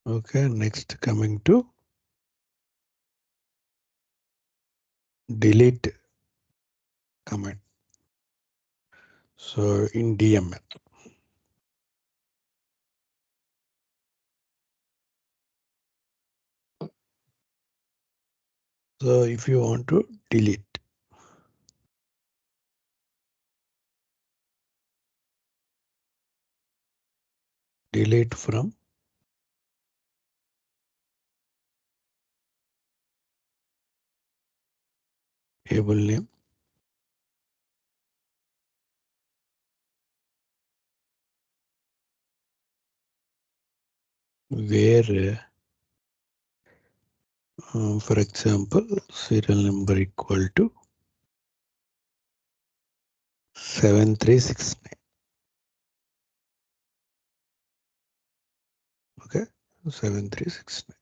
Okay, next coming to delete command. So in DML. So if you want to delete from table name, where for example serial number equal to 7369. Okay, 7369.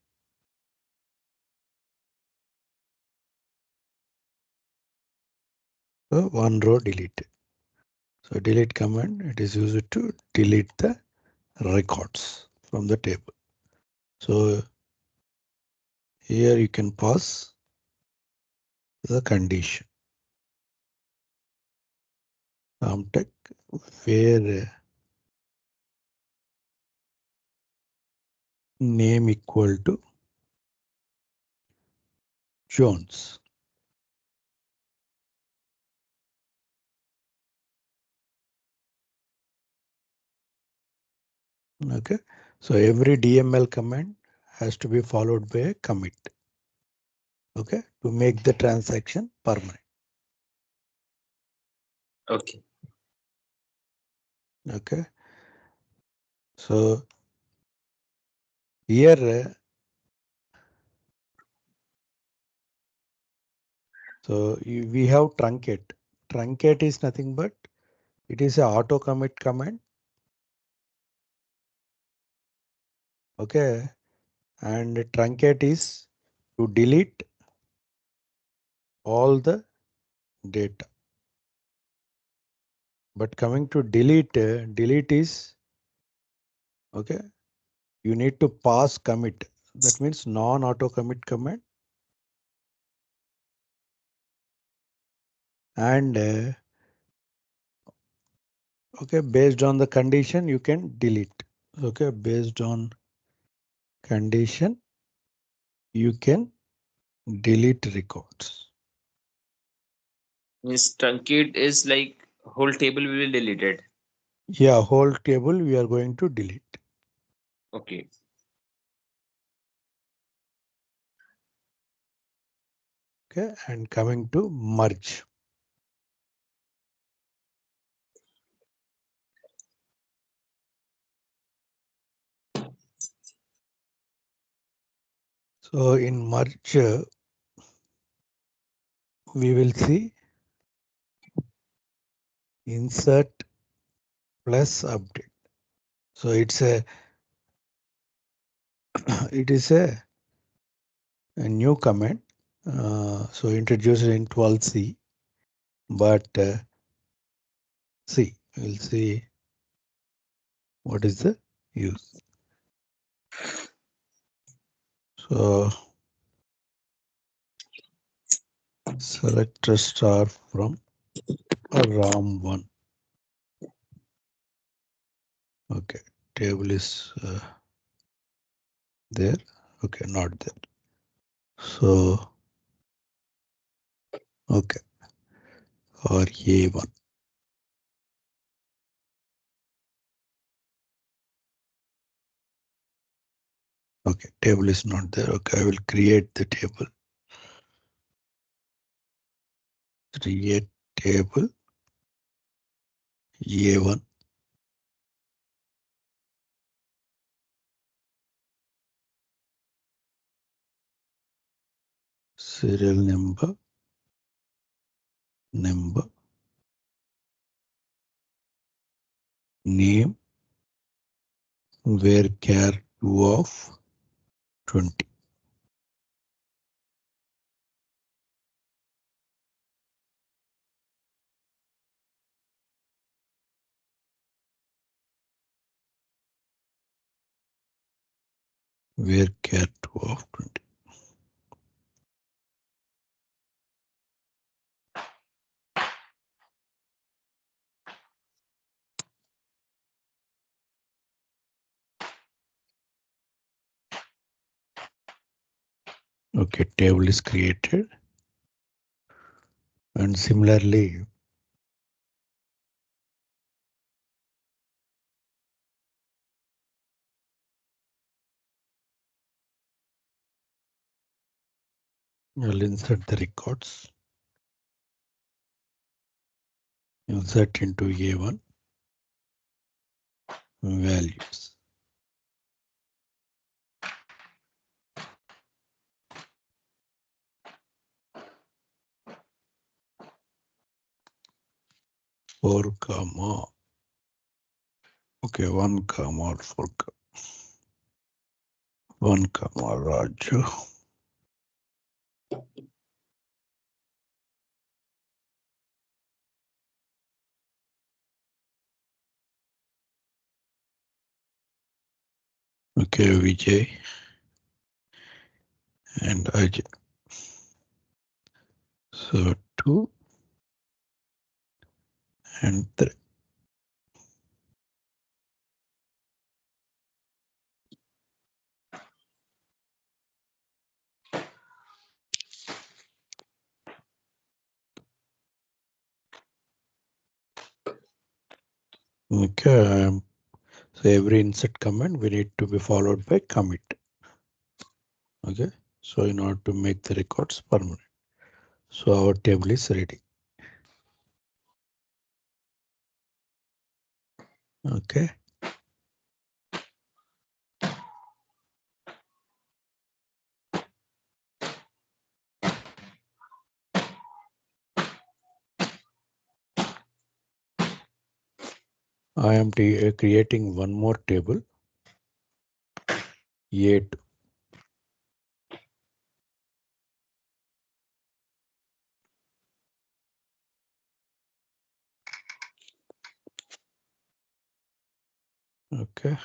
So one row deleted. So delete command, it is used to delete the records from the table. So here you can pass the condition. Tech where name equal to Jones. Okay, so every DML command has to be followed by a commit. Okay, to make the transaction permanent. Okay. Okay, so here we have truncate. Truncate is nothing but it is a auto commit command. Okay, and truncate is to delete all the data. But coming to delete, delete is okay. You need to pass commit. That means non-auto commit command. And okay, based on the condition, you can delete. Okay, based on condition, you can delete records. Means truncate is like whole table will be deleted. Yeah, whole table we are going to delete. Okay. Okay, and coming to merge. So in merge, we will see insert plus update. So it's a it is a new command. So introduced in 12C, but see, we'll see what is the use. So select a star from a RAM1. Okay, table is there. Okay, not there. So okay, or A1. Okay, table is not there. Okay, I will create the table. Create table A1. Serial number, name, where char 2 of 20. where char 2 of 20. Okay, table is created. And similarly, we'll insert the records. Insert into A1 values. Four comma. Okay, 1 comma 4 1 comma Raju. Okay, Vijay and Ajay. So 2 and 3. Okay, so every insert command we need to be followed by commit. Okay, so in order to make the records permanent. So our table is ready. Okay. I am creating one more table. A2. Okay.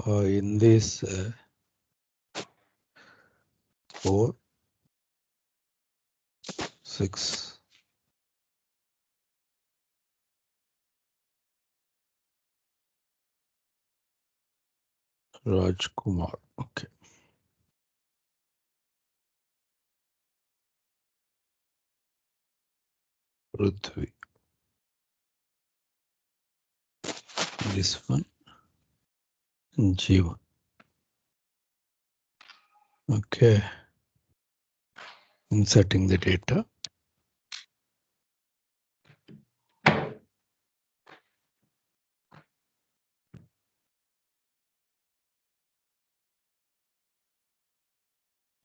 In this 4, 6. Rajkumar. Okay. Prithvi. This one. Jivan. Okay. Inserting the data.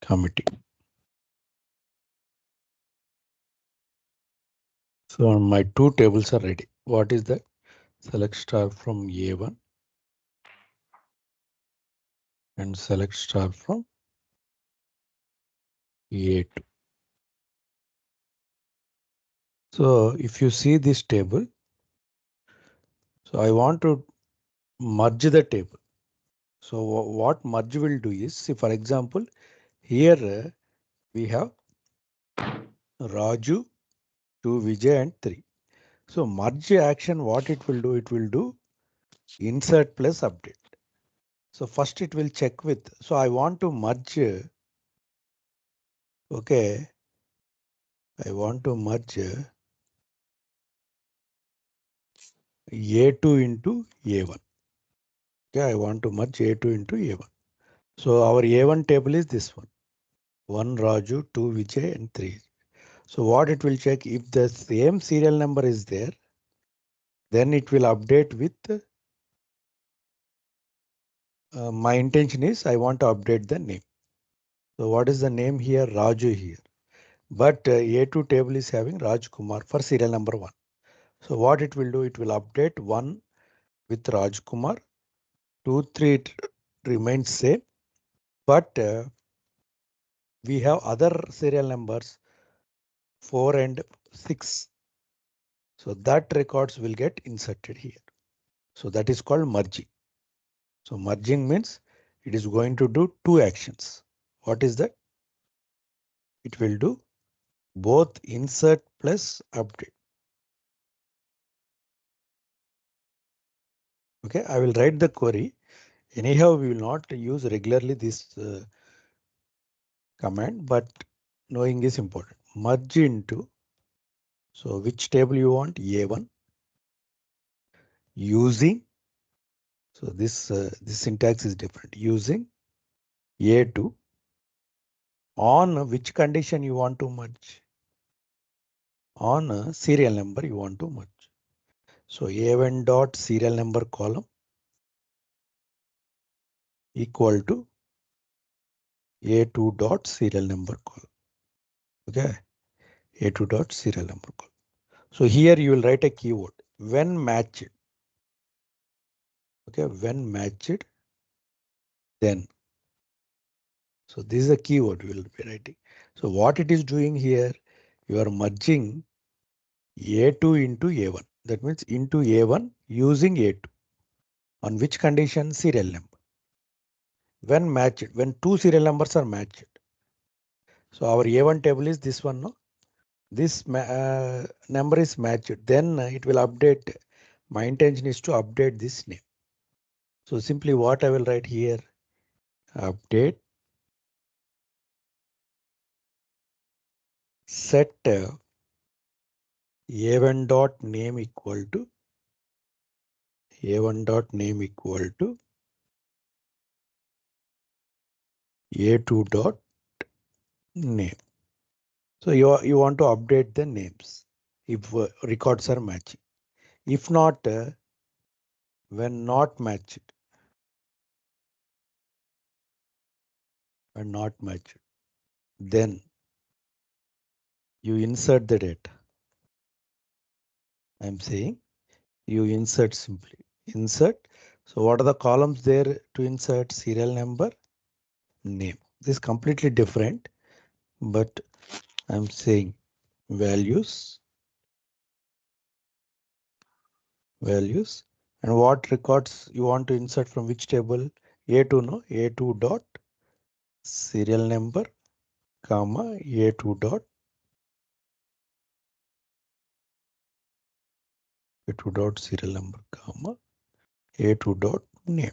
Committing. So my two tables are ready. What is that? Select star from A1 and select star from A2. So if you see this table, so I want to merge the table. So what merge will do is, see, for example, here we have Raju, 2 Vijay and 3. So merge action, what it will do insert plus update. So first it will check with, so I want to merge, okay, I want to merge A2 into A1. Okay, I want to merge A2 into A1. So our A1 table is this one. 1 Raju, 2 Vijay and 3. So what it will check, if the same serial number is there, then it will update with, my intention is I want to update the name. So what is the name here? Raju here. But A2 table is having Raj Kumar for serial number 1. So what it will do, it will update 1 with Raj Kumar, 2, 3 it remains same, but we have other serial numbers 4 and 6. So that records will get inserted here. So that is called merging. So merging means it is going to do two actions. What is that? It will do both insert plus update. Okay, I will write the query. Anyhow, we will not use regularly this command, but knowing is important. Merge into, so which table you want? A1 using, so this syntax is different. Using A2 on which condition you want to merge? On a serial number you want to merge. So A1 dot serial number column equal to A2 dot serial number column. Okay, A2 dot serial number column. So here you will write a keyword when matched. Okay, when matched, then. So this is a keyword we will be writing. So what it is doing here, you are merging A2 into A1. That means into A1 using A2. On which condition? Serial number. When matched, when two serial numbers are matched. So our A1 table is this one, no? This number is matched. Then it will update. My intention is to update this name. So simply what I will write here, update set A1 dot name equal to A1 dot name equal to A2 dot name. So you want to update the names if records are matching. If not, when not matched, then you insert the data. I'm saying you insert simply. Insert. So what are the columns there to insert? Serial number, name. This is completely different, but I'm saying values, and what records you want to insert from which table? A2, no? A2 dot serial number, comma, A2 dot A2 dot serial number, comma, A2 dot name.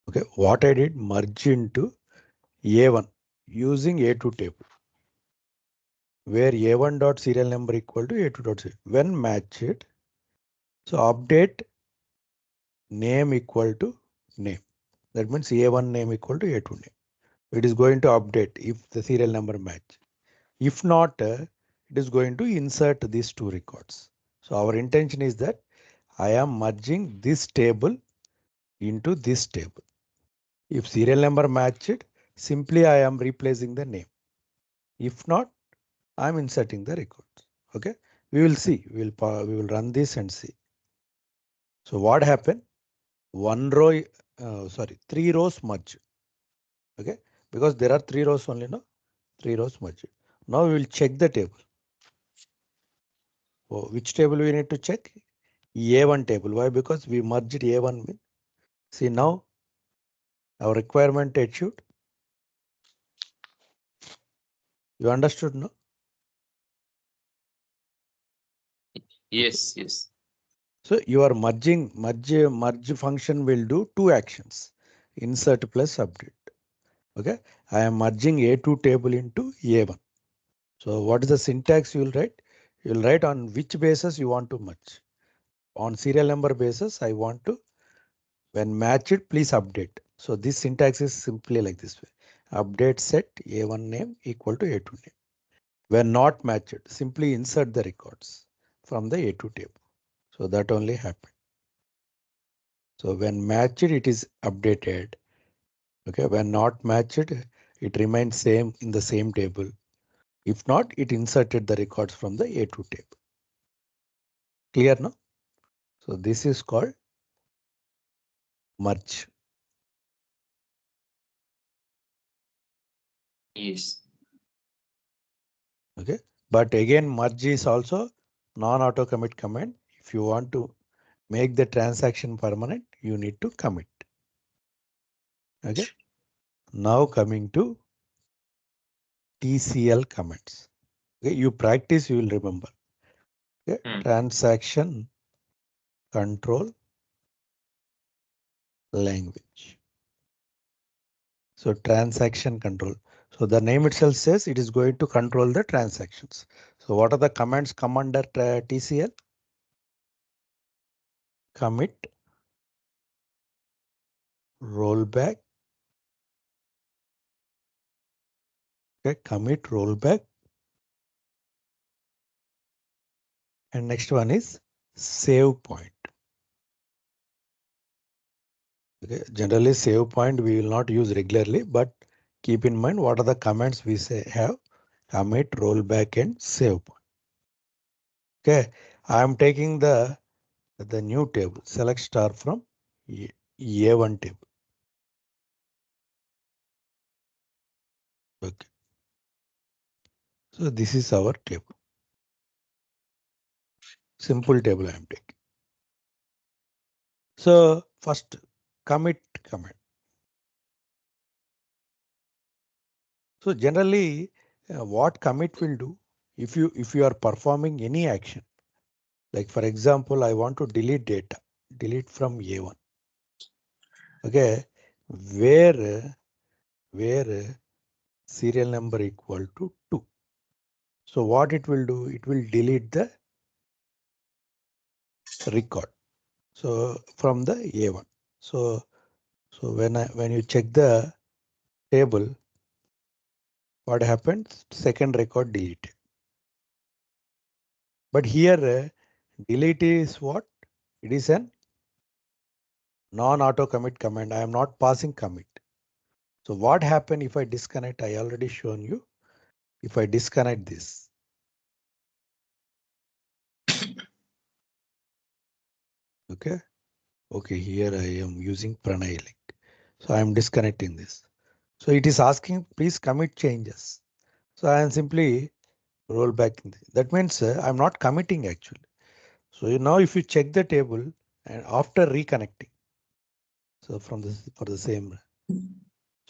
Okay, what I did, merge into A1 using A2 table, where A1 dot serial number equal to A2 dot serial. When matched, so update name equal to name. That means A1 name equal to A2 name. It is going to update if the serial number match. If not, it is going to insert these two records. So our intention is that I am merging this table into this table. If serial number matched, simply I am replacing the name. If not, I'm inserting the records. Okay, we will see. We will run this and see. So what happened? One row, three rows merge. Okay, because there are three rows only, no? Three rows merge. Now we will check the table. Oh, which table we need to check? A1 table. Why? Because we merged A1 with. See now our requirement achieved. You understood, no? Yes, yes. So your merge function will do two actions, insert plus update. Okay, I am merging A2 table into A1. So what is the syntax you will write? You will write on which basis you want to merge. On serial number basis, I want to, when matched, please update. So this syntax is simply like this way. Update set A1 name equal to A2 name. When not matched, simply insert the records from the A2 table. So that only happened. So when matched, it is updated. Okay, when not matched, it remains same in the same table. If not, it inserted the records from the A2 table. Clear, no? So this is called merge. Yes. Okay, but again, merge is also non-auto commit command. If you want to make the transaction permanent, you need to commit. Okay. Now coming to TCL comments. Okay, you practice, you will remember. Okay. Transaction control language. So transaction control. So the name itself says it is going to control the transactions. So what are the commands come under TCL? Commit, rollback. Okay, commit, rollback. And next one is save point. Okay, generally save point we will not use regularly, but keep in mind what are the commands we say have: commit, rollback, and save point. Okay, I am taking the new table, select star from A1 table. Okay, so this is our table. Simple table I am taking. So first commit command. So generally, what commit will do, if you are performing any action, like for example, I want to delete data, delete from A1. Okay, where serial number equal to 2. So what it will do, it will delete the record. So from the A1. So when you check the table, what happens? Second record deleted. But here delete is what? It is an non-auto commit command. I am not passing commit. So what happened if I disconnect? I already shown you. If I disconnect this. Okay. Okay, here I am using Pranay link. So I am disconnecting this. So it is asking, please commit changes. So I am simply roll back. That means I'm not committing actually. So now if you check the table and after reconnecting, so from this for the same.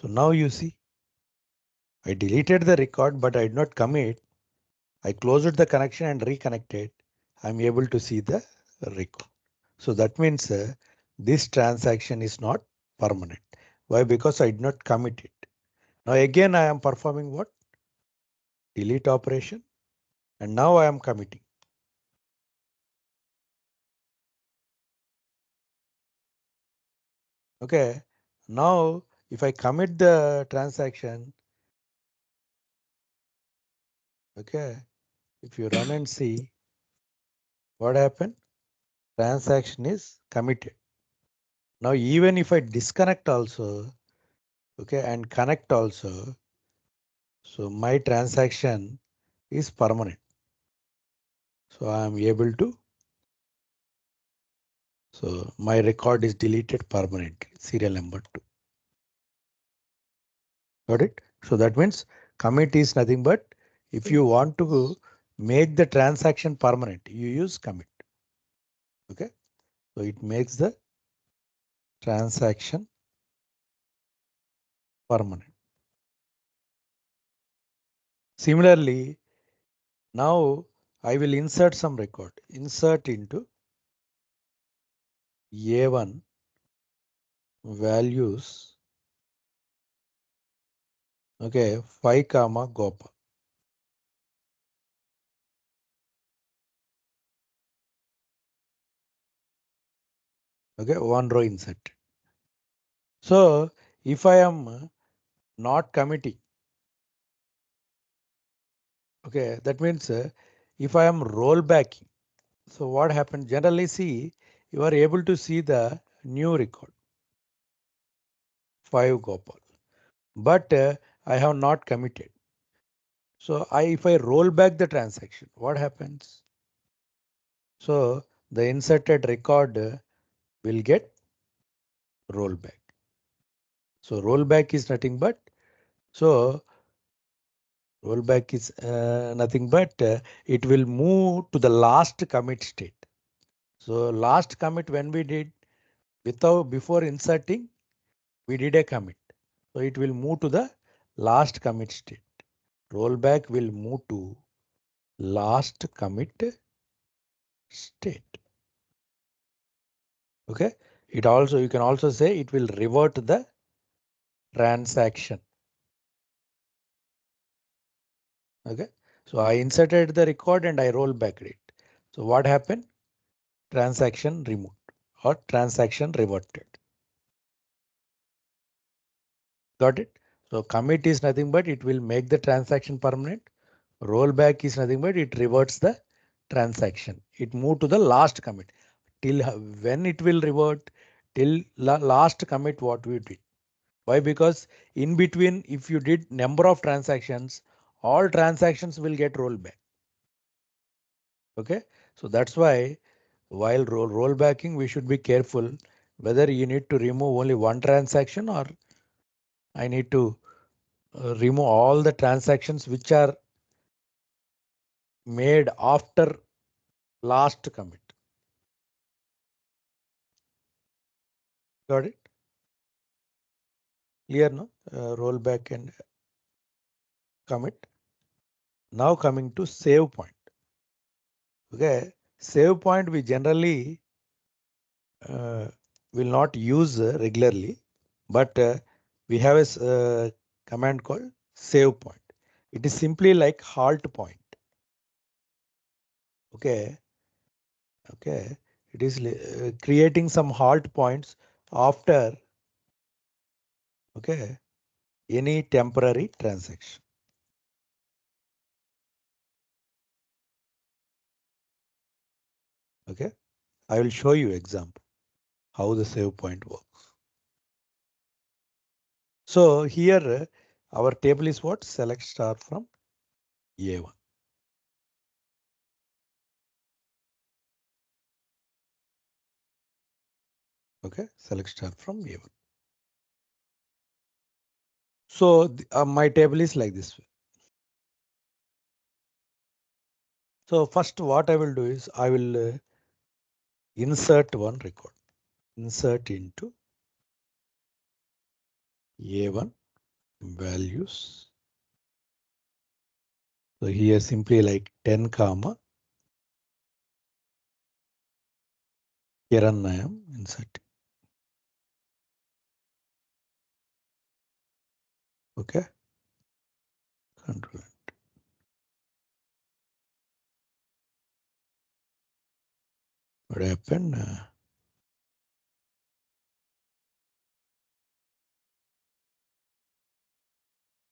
So now you see, I deleted the record, but I did not commit. I closed the connection and reconnected. I'm able to see the record. So that means this transaction is not permanent. Why? Because I did not commit it. Now again I am performing what? Delete operation. And now I am committing. Okay. Now if I commit the transaction, okay, if you run and see what happened, transaction is committed. Now even if I disconnect also, okay, and connect also, so my transaction is permanent. So I am able to. So my record is deleted permanently, serial number 2. Got it? So that means commit is nothing but if you want to make the transaction permanent, you use commit. Okay. So it makes the transaction permanent. Similarly, now I will insert some record. Insert into A1 values. Okay, 5 comma Gopal. Okay, one row insert. So if I am not committing, okay, that means if I am rollbacking, so what happened? Generally, see, you are able to see the new record 5 Gopal, but I have not committed. So if I roll back the transaction, what happens? So the inserted record will get rollback. So rollback is nothing but rollback is nothing but it will move to the last commit state. So last commit when we did without before inserting, we did a commit. So it will move to the last commit state. Rollback will move to last commit state. Okay. It also, you can also say it will revert the transaction. Okay. So I inserted the record and I roll back it. So what happened? Transaction removed or transaction reverted. Got it? So commit is nothing but it will make the transaction permanent. Rollback is nothing but it reverts the transaction. It moved to the last commit. Till when it will revert, till last commit what we did. Why? Because in between, if you did number of transactions, all transactions will get rolled back. Okay, so that's why while rollbacking, we should be careful whether you need to remove only one transaction or I need to remove all the transactions which are made after last commit. Got it? Clear, no? Rollback and commit. Now coming to save point. Okay, save point we generally uh, will not use regularly, but we have a command called save point. It is simply like halt point. Okay, okay. It is creating some halt points after okay any temporary transaction. Okay, I will show you example how the save point works. So here our table is what? Select star from A1. Okay, select star from A1. So my table is like this way. So first what I will do is I will insert one record. Insert into A1 values. So here simply like 10 comma Kiran I am inserting. Okay. Control. What happened?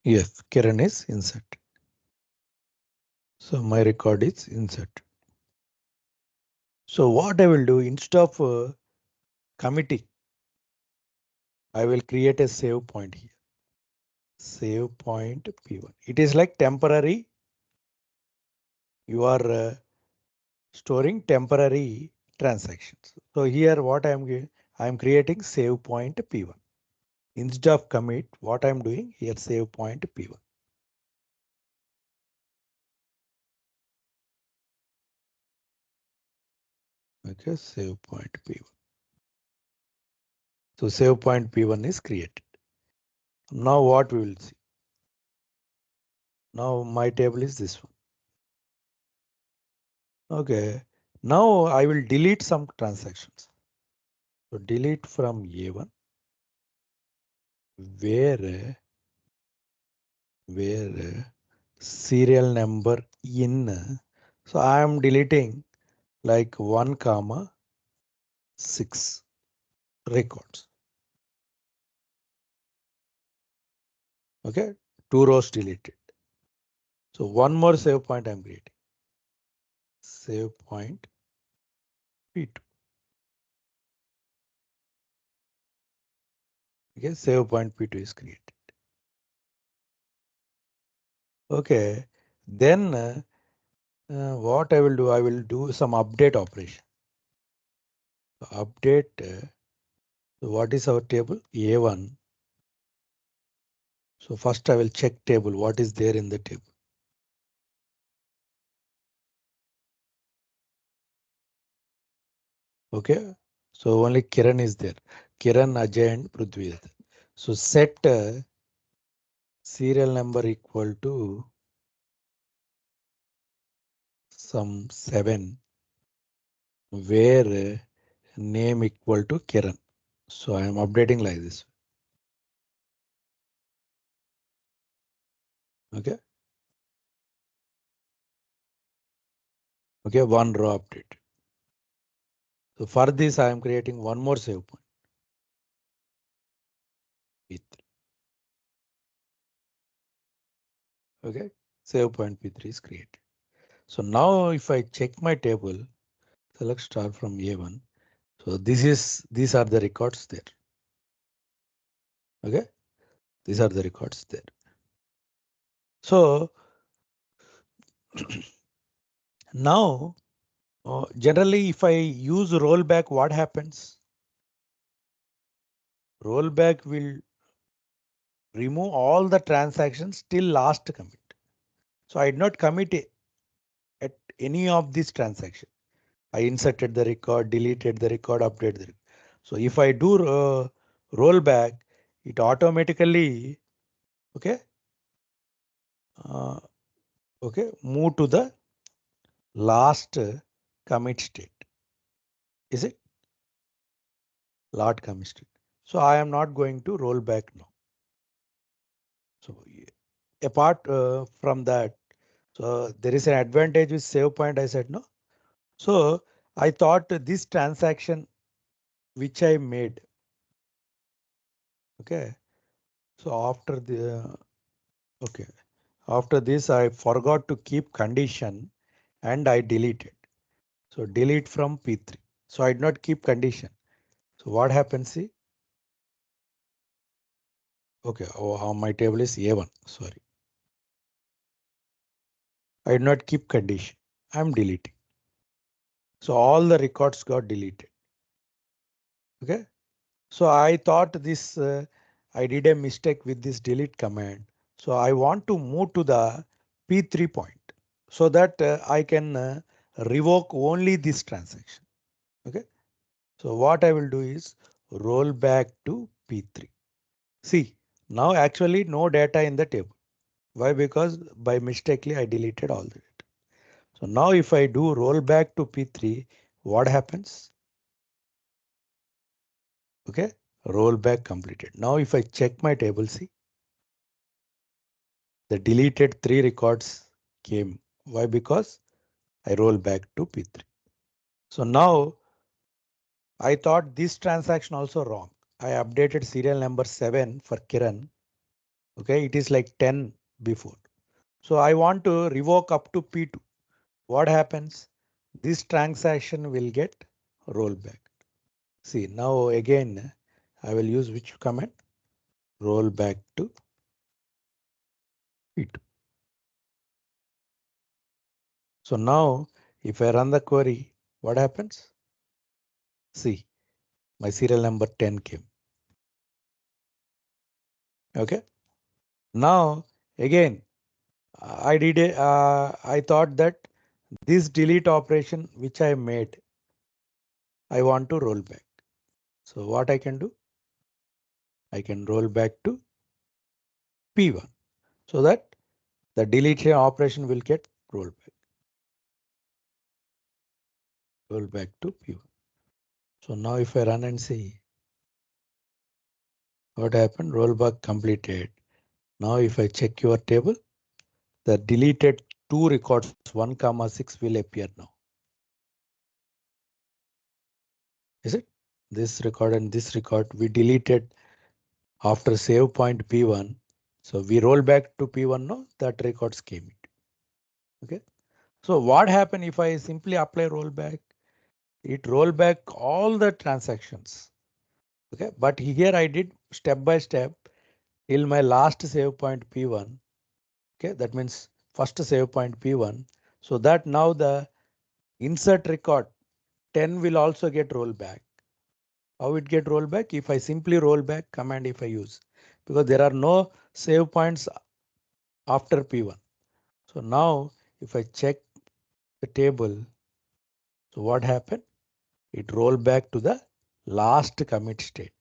Yes, Kiran is inserted. So my record is inserted. So what I will do instead of committing, I will create a save point here. Save point P1. It is like temporary. You are storing temporary transactions. So here what I am creating save point P1. Instead of commit, what I'm doing here save point P1. Okay, save point P1. So save point P1 is created. Now what we will see. Now my table is this one. Okay. Now I will delete some transactions. So delete from A1 where serial number in. So I am deleting like 1 comma 6 records. Okay, 2 rows deleted. So one more save point I'm creating. Save point P2. Okay, save point P2 is created. Okay, then what I will do some update operation. Update. What is our table? A1. So first I will check table. What is there in the table? Okay, so only Kiran is there. Kiran, Ajay, and Prithvi is there. So set serial number equal to some 7, where name equal to Kiran. So I am updating like this. Okay. Okay, one row update. So for this, I am creating one more save point. P3. Okay, save point P3 is created. So now if I check my table, select star from A1. So these are the records there. Okay, these are the records there. So now generally if I use rollback, what happens? Rollback will remove all the transactions till last commit. So I did not commit at any of these transactions. I inserted the record, deleted the record, updated the record. So if I do rollback, it automatically okay uh, okay move to the last commit state. Is it last commit state? So I am not going to roll back now. So apart from that, so there is an advantage with save point. I said no. So I thought this transaction which I made. Okay. So after the okay. After this, I forgot to keep condition and I deleted. So delete from P3. So I did not keep condition. So what happens? See, okay, my table is A1. Sorry, I did not keep condition. I'm deleting. So all the records got deleted. Okay. So I thought this, I did a mistake with this delete command. So I want to move to the P3 point so that I can revoke only this transaction. Okay. So what I will do is roll back to P3. See, now actually no data in the table. Why? Because by mistakenly I deleted all the data. So now if I do roll back to P3, what happens? Okay, roll back completed. Now if I check my table, see, the deleted 3 records came. Why? Because I roll back to P3. So now I thought this transaction also wrong. I updated serial number 7 for Kiran. Okay, it is like 10 before. So I want to revoke up to P2. What happens? This transaction will get rollback. See, now again, I will use which command? Roll back to P2. So now if I run the query, what happens? See, my serial number 10 came. Okay. Now again, I thought that this delete operation which I made, I want to roll back. So what I can do? I can roll back to P1 so that the deletion operation will get rolled back. Roll back to P1. So now if I run and see what happened, rollback completed. Now if I check your table, the deleted 2 records 1 comma 6 will appear now. Is it? This record and this record we deleted after save point P1. So we roll back to P1 now, that records came it. Okay. So what happened if I simply apply rollback? It roll back all the transactions. Okay, but here I did step by step till my last save point P1. Okay, that means first save point P1. So that now the insert record 10 will also get rolled back. How it get rolled back? If I simply roll back command if I use, because there are no save points after P1. So now if I check the table, so what happened? it roll back to the last commit state.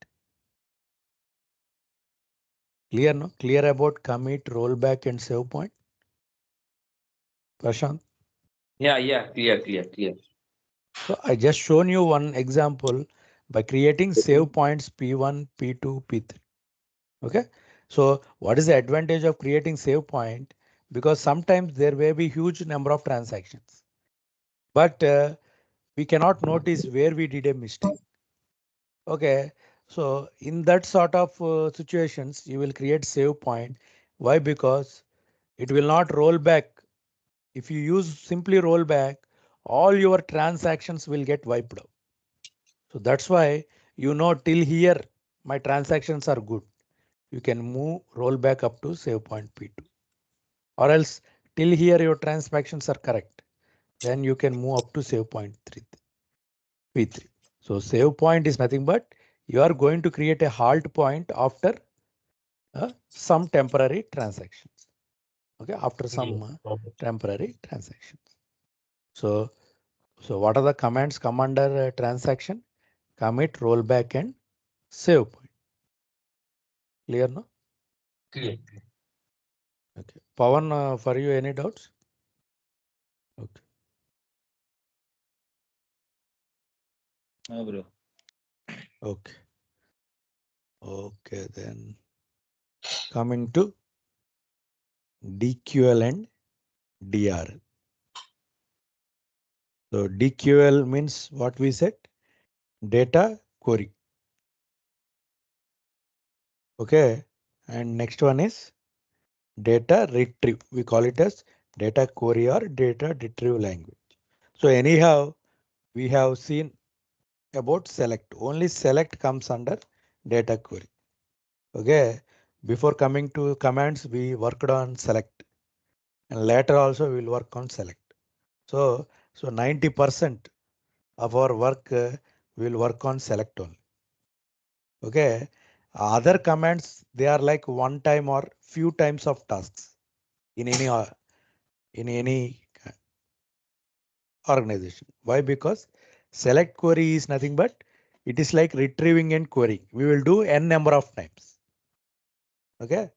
Clear, no? Clear about commit, rollback, and save point? Prashant? Yeah, clear. So I just shown you one example by creating save points P1, P2, P3. Okay. So what is the advantage of creating save point? Because sometimes there may be huge number of transactions, but we cannot notice where we did a mistake. Okay. So in that sort of situations, you will create save point. Why? Because it will not roll back. If you use simply rollback, all your transactions will get wiped out. So that's why till here my transactions are good. You can move rollback up to save point P2. Or else till here your transactions are correct. Then you can move up to save point 3, P3. So save point is nothing but you are going to create a halt point after some temporary transactions. Okay, after some temporary transactions. So what are the commands come under transaction? Commit, rollback, and save point. Clear, no? Clear. Okay. Pawan, for you, any doubts? Okay. No, bro. Okay. Okay, then coming to DQL and DRL. So DQL means what we said? Data query. Okay. And next one is data retrieve. We call it as data query or data retrieve language. So anyhow, we have seen about select. Only select comes under data query. Okay. Before coming to commands, we worked on select, and later also we will work on select. So 90% of our work will work on select only. Okay. Other commands, they are like one time or few times of tasks in any organization. Why? Because select query is nothing but it is like retrieving and querying. We will do n number of times. Okay.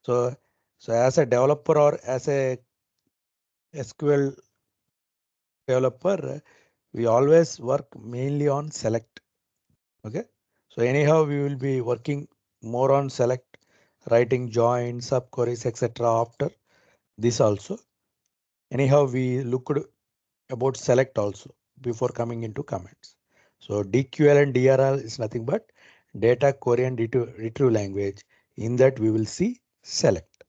So as a developer or as a SQL developer, we always work mainly on select. Okay. So anyhow, we will be working more on select, writing joins, subqueries, etc. After this also. Anyhow, we looked about select also before coming into comments. So DQL and DRL is nothing but data query and retrieve language. In that we will see select.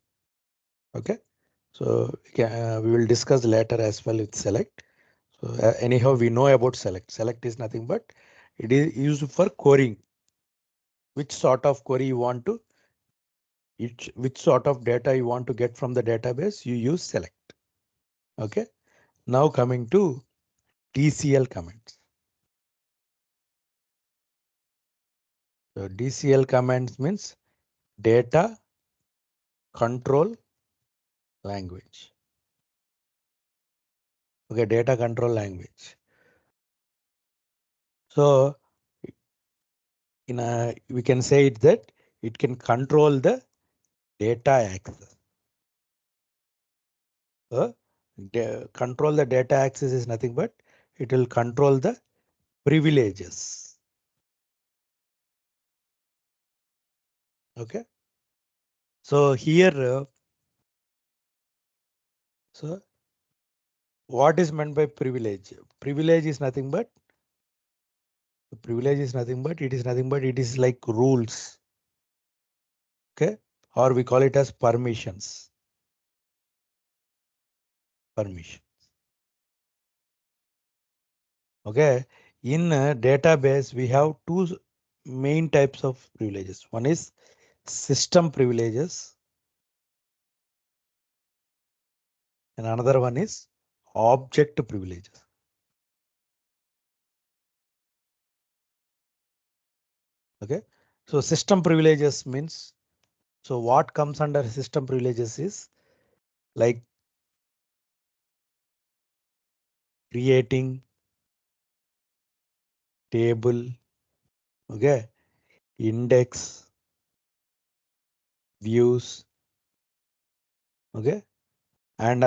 Okay. So we will discuss later as well with select. So anyhow, we know about select. Select is nothing but it is used for querying. Which sort of query you want to, which sort of data you want to get from the database, you use select. Okay. Now coming to DCL commands. So DCL commands means data control language. Okay, data control language. So we can say it that it can control the data access. Control the data access is nothing but it will control the privileges. Okay. So here, so what is meant by privilege? Privilege is nothing but it is like rules. Okay. Or we call it as permissions. Permission. Okay. In a database, we have two main types of privileges. One is system privileges and another one is object privileges. Okay. So system privileges means, so what comes under system privileges is like creating, table, okay, index, views, okay, and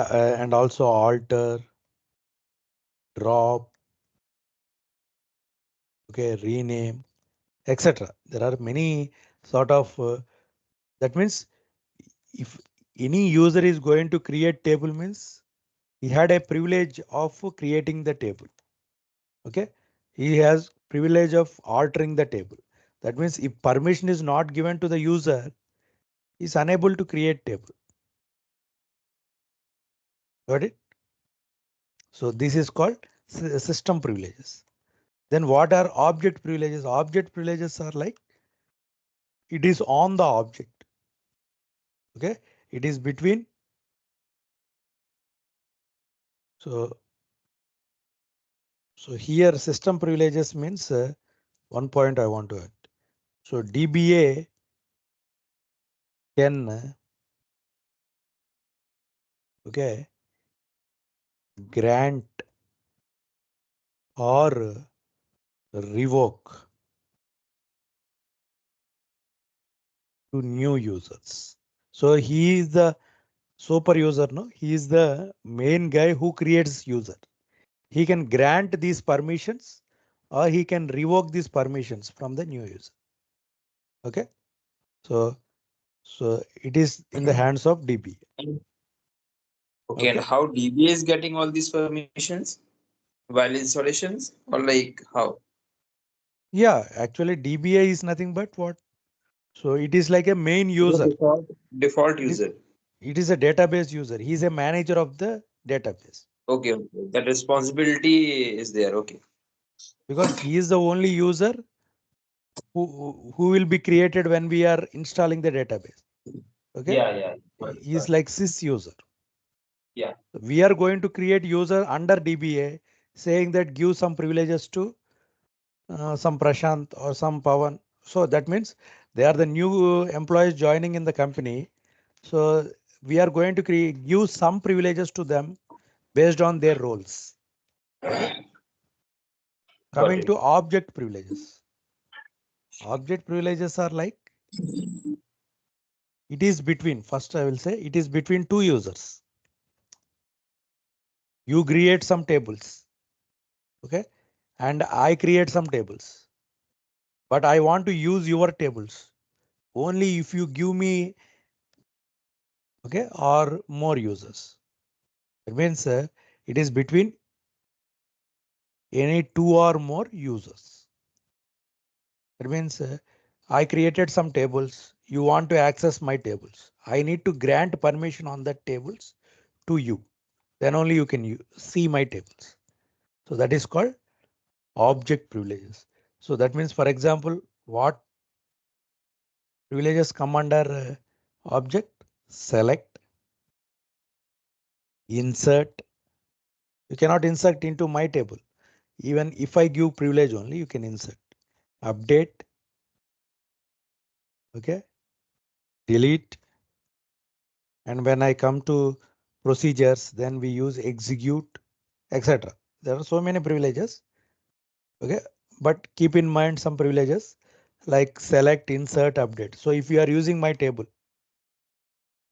also alter, drop, okay, rename, etc. There are many sort of that means if any user is going to create table means he had a privilege of creating the table. Okay, he has privilege of altering the table. That means if permission is not given to the user, he is unable to create table. Got it? So this is called system privileges. Then what are object privileges? Object privileges are like it is on the object. Okay, it is between. So here system privileges means one point I want to add. So DBA can okay grant or revoke to new users. So he is the super user, no? He is the main guy who creates user. He can grant these permissions or he can revoke these permissions from the new user. Okay. So it is in the hands of DBA. Okay, and Okay. how DBA is getting all these permissions while installations, or like how? Yeah, actually DBA is nothing but what? So it is like a main The user. default It is user. a database user. He is a manager of the database Okay, okay. That responsibility is there. Okay. because he is the only user who will be created when we are installing the database. Okay, Yeah, yeah. he is like sys user. Yeah. We are going to create user under DBA saying that give some privileges to some Prashant or some Pawan. So that means they are the new employees joining in the company. So we are going to give some privileges to them based on their roles. Okay. Got Coming it. to object privileges. Object privileges are like it is between, first I will say it is between two users. You create some tables, okay, and I create some tables, but I want to use your tables only if you give me, okay, or more users. It means it is between any two or more users. It means I created some tables. You want to access my tables. I need to grant permission on that tables to you. Then only you can see my tables. So that is called object privileges. So that means, for example, what privileges come under object? Select, insert. You cannot insert into my table. Even if I give privilege only, you can insert. Update, okay, delete. And when I come to procedures, then we use execute, etc. There are so many privileges, okay, but keep in mind some privileges like select, insert, update. So if you are using my table,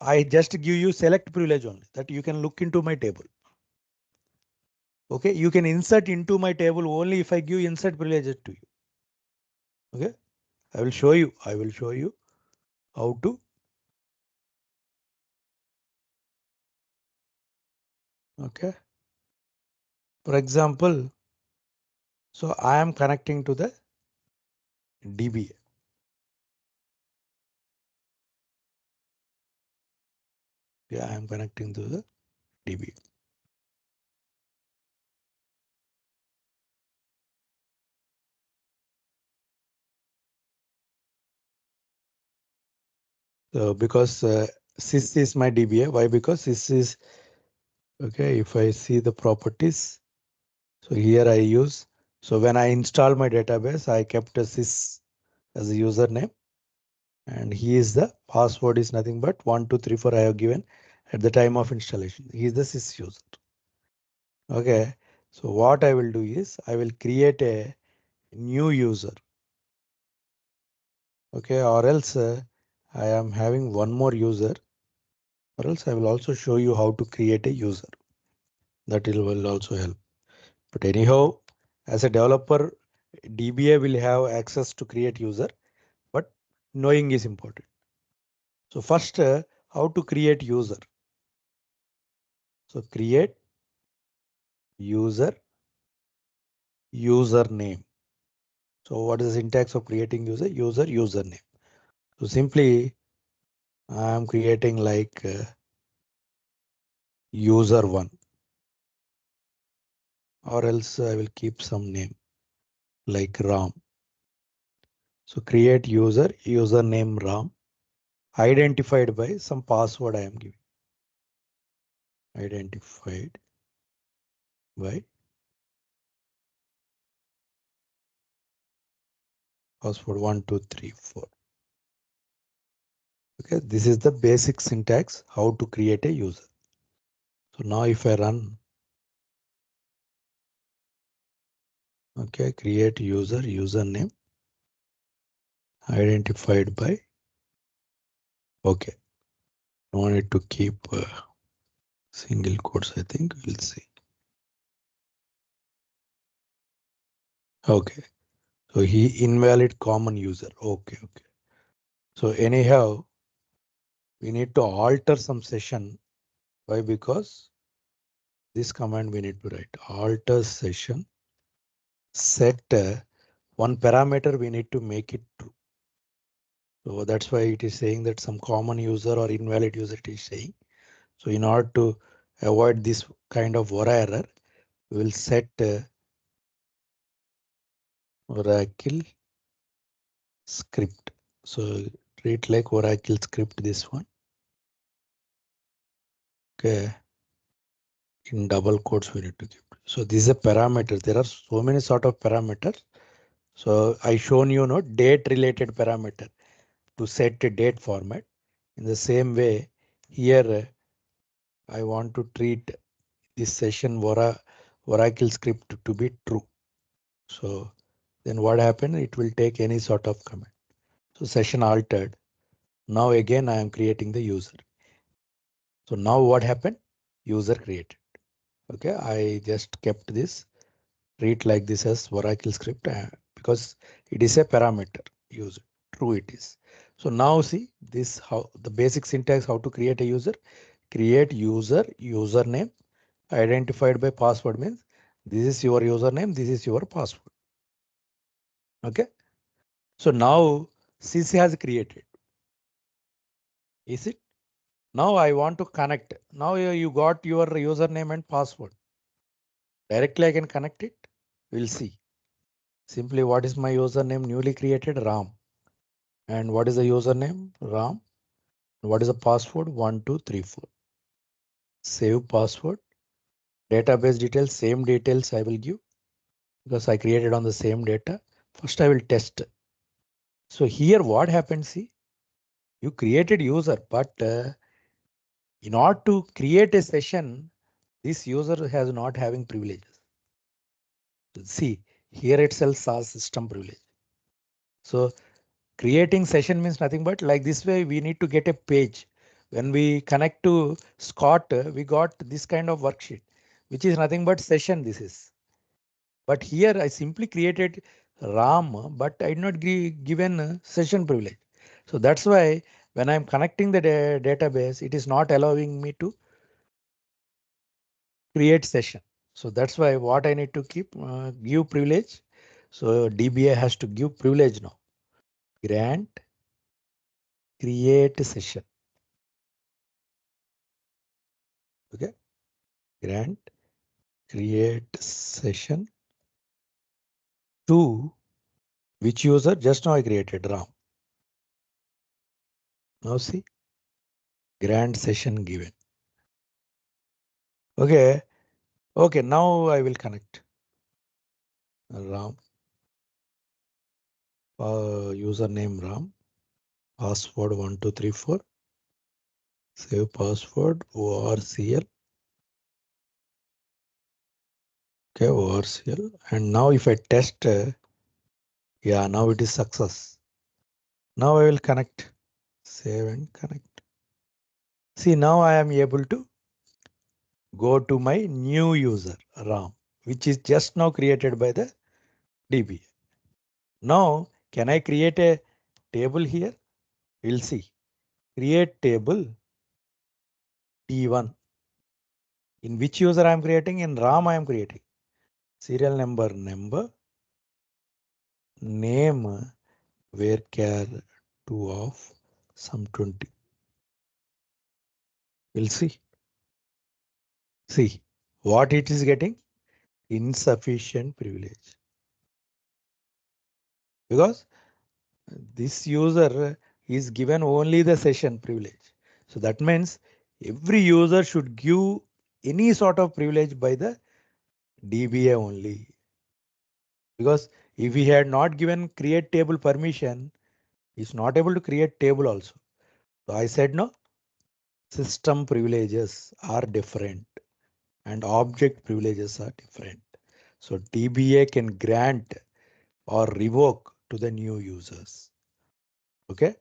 I just give you select privilege only that you can look into my table. Okay, you can insert into my table only if I give insert privileges to you. Okay, I will show you. I will show you how to. Okay, for example, so I am connecting to the DBA. Yeah, I am connecting to the DBA. So because sys is my DBA, why? Because this is okay. If I see the properties, so here I use. So when I install my database, I kept a sys as a username, and he is the password is nothing but 1234 I have given at the time of installation. He is the sys user. Okay. So what I will do is I will create a new user. Okay, or else I am having one more user, or else I will also show you how to create a user. That will also help. But anyhow, as a developer, DBA will have access to create user, but knowing is important. So first, how to create user. So create user, username. So what is the syntax of creating user? User, username. So simply I am creating like user1, or else I will keep some name like Ram. So create user, username Ram, identified by some password I am giving. Identified by password 1, 2, 3, 4. Okay, this is the basic syntax how to create a user. So now if I run, okay, create user, username, identified by, okay, I want it to keep single quotes, I think we'll see. Okay, so he invalid common user. Okay, okay. So anyhow, we need to alter some session. Why? Because this command we need to write alter session, set one parameter we need to make it true. So that's why it is saying that some common user or invalid user it is saying. So in order to avoid this kind of error, we will set Oracle script. So treat like Oracle script this one. Okay. In double quotes we need to keep. So this is a parameter. There are so many sort of parameters. So I shown you date related parameter to set a date format. In the same way, here I want to treat this session Oracle script to be true. So then what happened? It will take any sort of command. So session altered. Now again I am creating the user. So now what happened? User created. Okay, I just kept this. Treat like this as Oracle script because it is a parameter. Use it. True it is. So now see this how the basic syntax how to create a user. Create user, username identified by password means this is your username, this is your password. Okay. So now CC has created. Is it? Now I want to connect. Now you got your username and password. Directly I can connect it. We'll see. Simply what is my username newly created? Ram. And what is the username? Ram. What is the password? 1, 2, 3, 4. Save password. Database details, same details I will give because I created on the same data. First I will test. So here what happens? See, you created user, but in order to create a session, this user has not having privileges. See, here itself says system privilege. So creating session means nothing but like this way we need to get a page. When we connect to Scott, we got this kind of worksheet, which is nothing but session this is. But here I simply created RAM, but I did not given session privilege. So that's why when I'm connecting the database, it is not allowing me to create session. So that's why what I need to keep give privilege. So DBA has to give privilege now. Grant create session. Okay. Grant create session to which user? Just now I created Ram. Now see grant session given. Okay. Okay. Now I will connect Ram. Username Ram. Password 1, 2, 3, 4. Save password ORCL. Okay, ORCL. And now if I test Yeah, now it is success. Now I will connect, save and connect. See, now I am able to go to my new user RAM, which is just now created by the DB. Now, can I create a table here? We'll see. Create table T1. In which user I am creating? In RAM I am creating. Serial number, name, where char 2 of some 20. We'll see. See what it is getting? Insufficient privilege. Because this user is given only the session privilege. So that means every user should give any sort of privilege by the DBA only. Because if we had not given create table permission, it's not able to create table also. So I said no, system privileges are different and object privileges are different. So DBA can grant or revoke to the new users. Okay.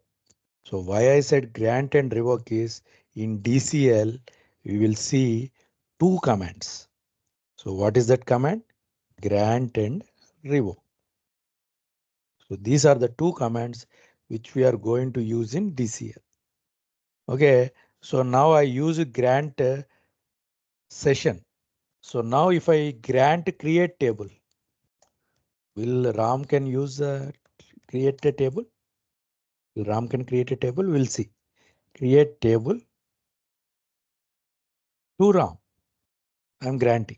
So why I said grant and revoke is in DCL, we will see two commands. So what is that command? Grant and revoke. So these are the two commands which we are going to use in DCL. Okay. So now I use grant session. So now if I grant create table, will Ram can use create a table? Will Ram can create a table? We'll see. Create table to Ram. I'm granting.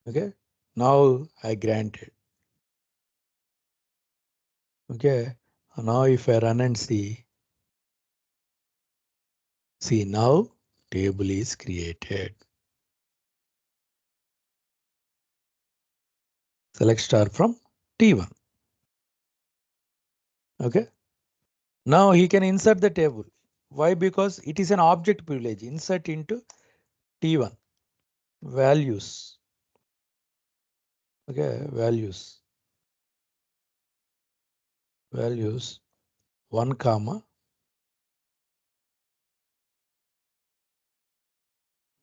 Okay. Now I granted. Okay. Now if I run and see now table is created. Select star from T1. Okay. Now he can insert the table. Why? Because it is an object privilege. Insert into T1. Values. Okay. Values. 1 comma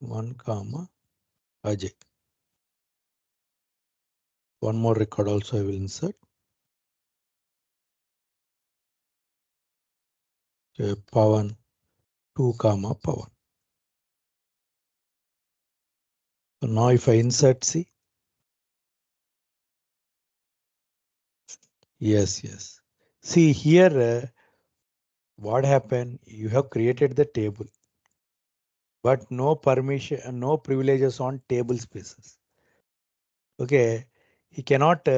1 comma Ajay. One more record also I will insert. Okay, Pawan 2 comma Pawan. So now if I insert, see. Yes. See here, what happened? You have created the table, but no permission, no privileges on table spaces. Okay, he cannot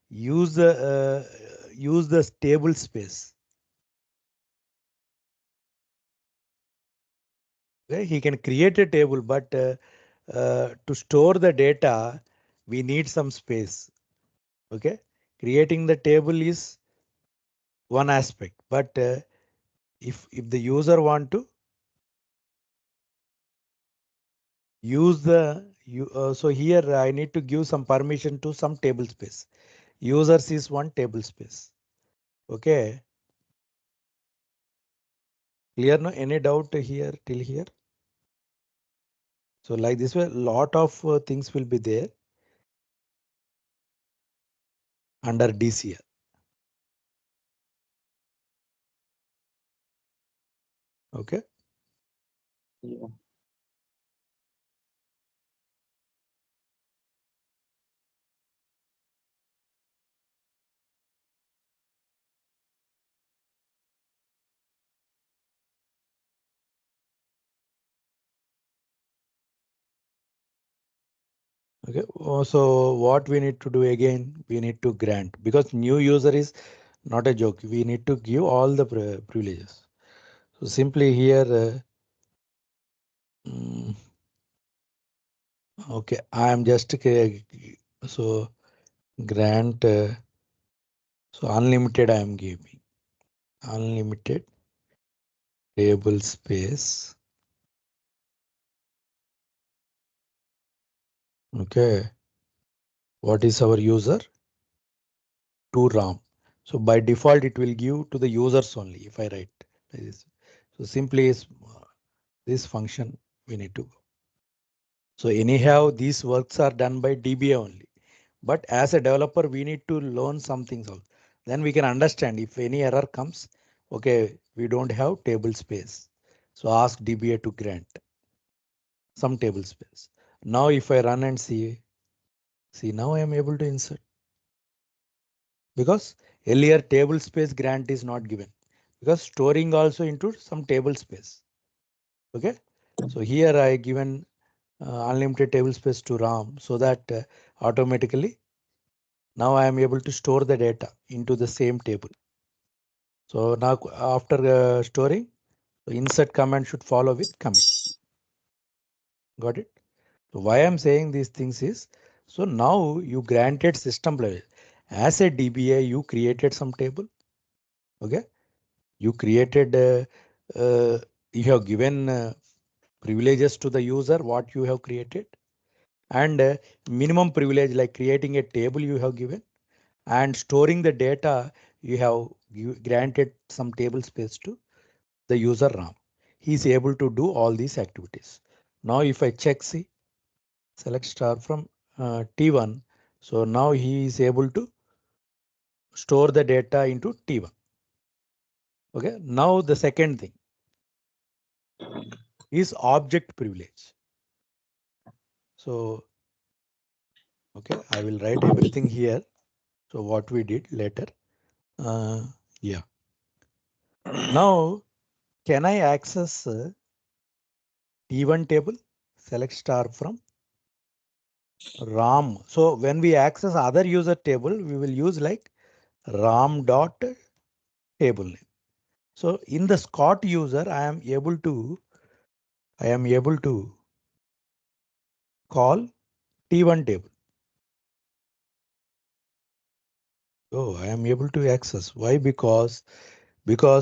use the table space. Okay? He can create a table, but to store the data, we need some space. Okay, creating the table is one aspect, but if the user want to use so here I need to give some permission to some table space. Users is one table space. Okay, clear? No, any doubt here till here? So like this way, lot of things will be there under DCL. Okay. Yeah. Okay. So what we need to do again? We need to grant, because new user is not a joke. We need to give all the privileges. So simply here, mm, okay, I am just so grant. So unlimited I am giving. Unlimited table space. Okay. What is our user? To RAM. So by default, it will give to the users only if I write this. So simply is this function we need to go. So anyhow, these works are done by DBA only. But as a developer, we need to learn some things also. Then we can understand if any error comes, okay, we don't have table space. So ask DBA to grant some table space. Now if I run and see now I am able to insert because earlier table space grant is not given because storing also into some table space. Okay, so here I given unlimited table space to RAM so that automatically now I am able to store the data into the same table. So now after storing, the insert command should follow with commit. Got it? So why I'm saying these things is, so now you granted system level. As a DBA, you created some table. Okay, you created, you have given privileges to the user what you have created, and minimum privilege like creating a table you have given, and storing the data you have granted some table space to the user RAM. He is able to do all these activities. Now if I check, see, select star from T1. So now he is able to store the data into T1. Okay. Now the second thing is object privilege. So, okay, I will write everything here. So what we did later. Yeah. Now, can I access T1 table? Select star from RAM. So when we access other user table, we will use like RAM dot table name. So in the Scott user, I am able to call T1 table. Oh, I am able to access. Why? Because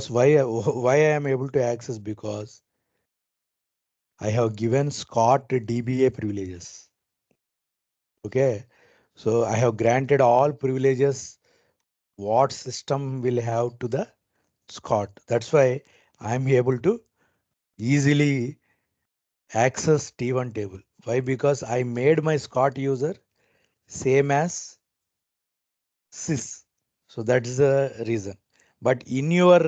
why why I am able to access because I have given Scott DBA privileges. Okay, so I have granted all privileges what system will have to the Scott. That's why I'm able to easily access T1 table. Why? Because I made my Scott user same as sys. So that is the reason. But in your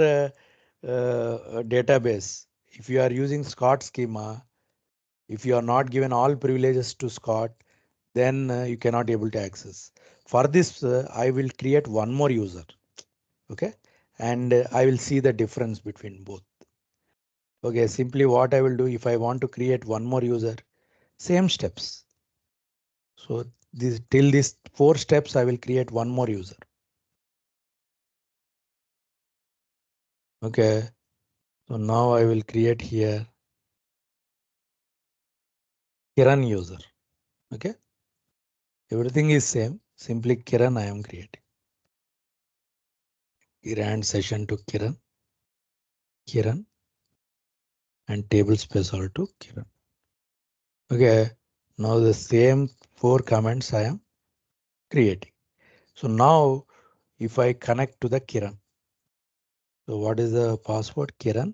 database, if you are using Scott schema, if you are not given all privileges to Scott, then you cannot able to access. For this, I will create one more user. Okay, and I will see the difference between both. Okay, simply what I will do if I want to create one more user, same steps. So this till these 4 steps, I will create one more user. Okay, so now I will create here Kiran user. Okay, everything is same. Simply Kiran I am creating. Grant session to Kiran, and table space all to Kiran. Okay, now the same 4 comments I am creating. So now if I connect to the Kiran, so what is the password? Kiran,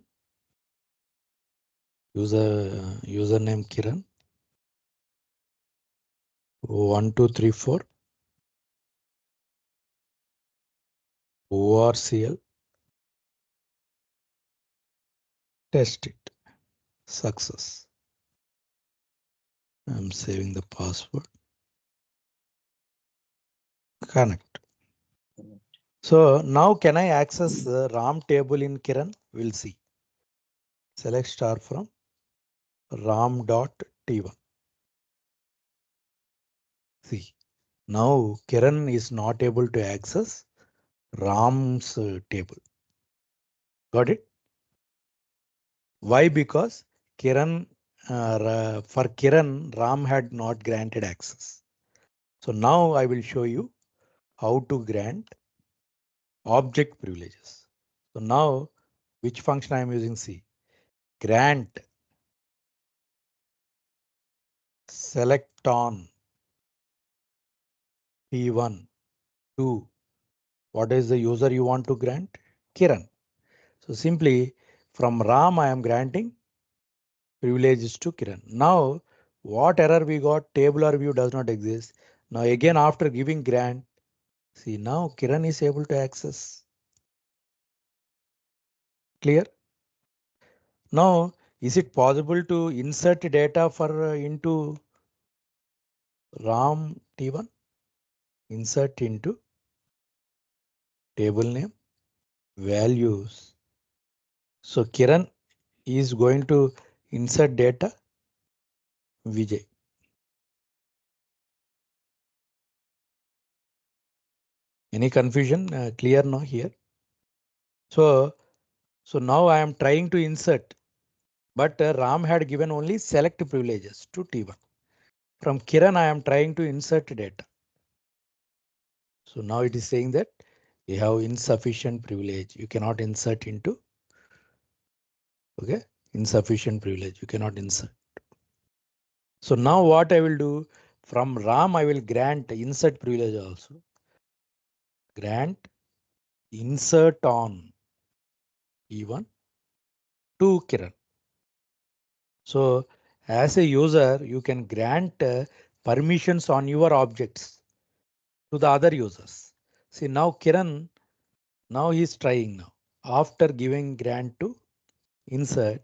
username Kiran, 1234 ORCL, test it, success. I'm saving the password, connect. So now can I access the RAM table in Kiran? We'll see. Select star from RAM.T1. See, now Kiran is not able to access RAM's table. Got it? Why? Because Kiran, for Kiran, RAM had not granted access. So now I will show you how to grant object privileges. So now which function I am using? C. Grant select on P1, 2. What is the user you want to grant? Kiran. So simply from Ram, I am granting privileges to Kiran. Now, what error we got? Tabular view does not exist. Now again, after giving grant, see now Kiran is able to access. Clear? Now, is it possible to insert data for into Ram T1? Insert into table name, values. So Kiran is going to insert data Vijay. Any confusion? Clear now here? So now I am trying to insert, but Ram had given only select privileges to T1. From Kiran, I am trying to insert data. So now it is saying that you have insufficient privilege. You cannot insert into. Okay, insufficient privilege. You cannot insert. So now what I will do, from Ram, I will grant insert privilege also. Grant insert on E1 to Kiran. So as a user, you can grant permissions on your objects to the other users. See now Kiran, now he is trying now. After giving grant to insert,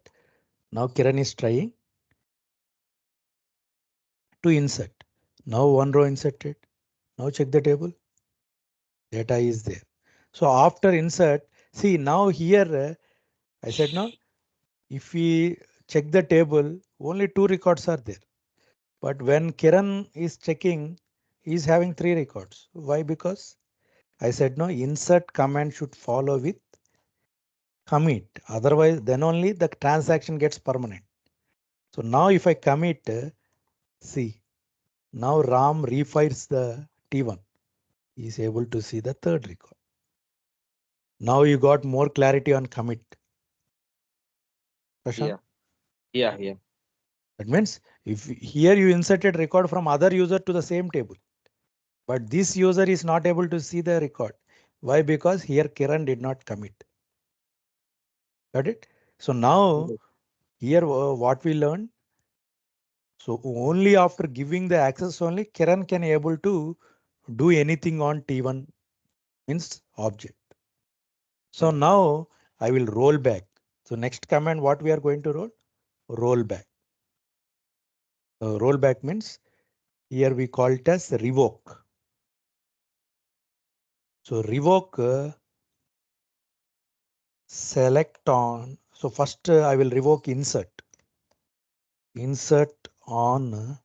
now Kiran is trying to insert. Now one row inserted. Now check the table. Data is there. So after insert, see now here I said now if we check the table, only 2 records are there. But when Kiran is checking, he is having 3 records. Why? Because I said no, insert command should follow with commit. Otherwise, then only the transaction gets permanent. So now if I commit, see, now Ram refires the T1. He is able to see the third record. Now you got more clarity on commit. Prashant? Yeah. That means if here you inserted record from other user to the same table, but this user is not able to see the record. Why? Because here Kiran did not commit. Got it? So now here what we learned. So only after giving the access only Kiran can able to do anything on T1 means object. So now I will roll back. So next command what we are going to roll? Roll back. Roll back means here we call it as revoke. So revoke select on. So first I will revoke insert. Insert on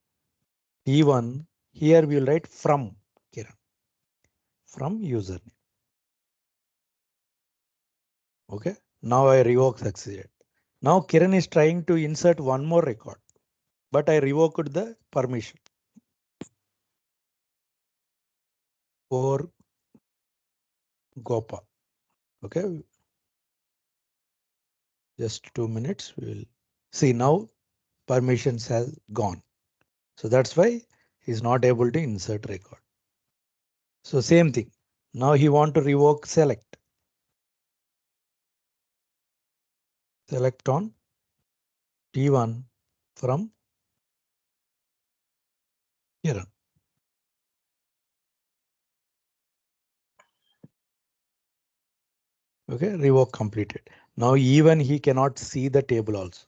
T1. Here we will write from Kiran. From username. Okay. Now I revoke succeeded. Now Kiran is trying to insert one more record, but I revoked the permission for Gopa. Okay. Just 2 minutes. We'll see now permissions has gone. So that's why he's not able to insert record. So same thing. Now he want to revoke select. Select on T1 from Kiran. Okay, revoke completed. Now even he cannot see the table also.